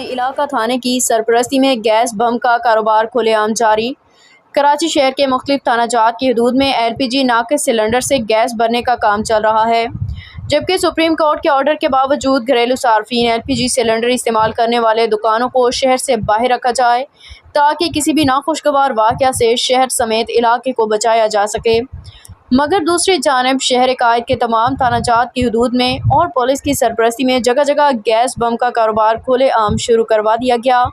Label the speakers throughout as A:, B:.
A: علاقہ تھانے کی سرپرستی میں گیس بم کا کاروبار کھلے عام جاری۔ کراچی شہر کے مختلف تھانہ جات کی حدود میں LPG ناقص سلنڈر سے گیس بھرنے کا کام چل رہا ہے، جبکہ سپریم کورٹ کے آرڈر کے باوجود گھریلو صارفین LPG سلنڈر استعمال کرنے والے دکانوں کو شہر سے باہر رکھا جائے تاکہ کسی بھی ناخوشگوار واقعہ سے شہر سمیت علاقے کو بچایا جا سکے۔ مگر دوسری جانب شہر قائد کے تمام تھانہ جات کی حدود میں اور پولیس کی سرپرستی میں جگہ جگہ گیس بم کا کاروبار کھلے عام شروع کروا دیا گیا۔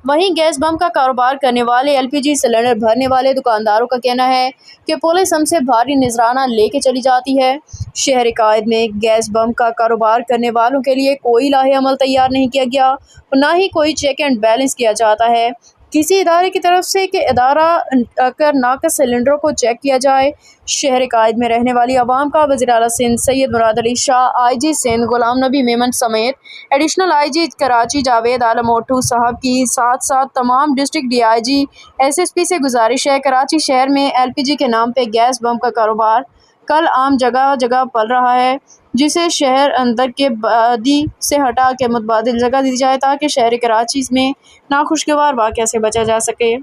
A: وہیں گیس بم کا کاروبار کرنے والے LPG سلنڈر بھرنے والے دکانداروں کا کہنا ہے کہ پولیس ہم سے بھاری نذرانہ لے کے چلی جاتی ہے۔ شہر قائد میں گیس بم کا کاروبار کرنے والوں کے لیے کوئی لاہے عمل تیار نہیں کیا گیا اور نہ ہی کوئی چیک اینڈ بیلنس کیا جاتا ہے کسی ادارے کی طرف سے کہ ادارہ کر ناقص سلنڈروں کو چیک کیا جائے۔ شہر قائد میں رہنے والی عوام کا وزیر اعلیٰ سندھ سید مراد علی شاہ، IG سندھ غلام نبی میمن سمیت ایڈیشنل IG کراچی جاوید عالم اوٹھو صاحب کی ساتھ ساتھ تمام ڈسٹرکٹ DIG SSP سے گزارش ہے کراچی شہر میں LPG کے نام پہ گیس بم کا کاروبار کل عام جگہ جگہ پل رہا ہے، جسے شہر اندر کے بادی سے ہٹا کے متبادل جگہ دی جائے تاکہ شہر کراچی میں ناخوشگوار واقعہ سے بچا جا سکے۔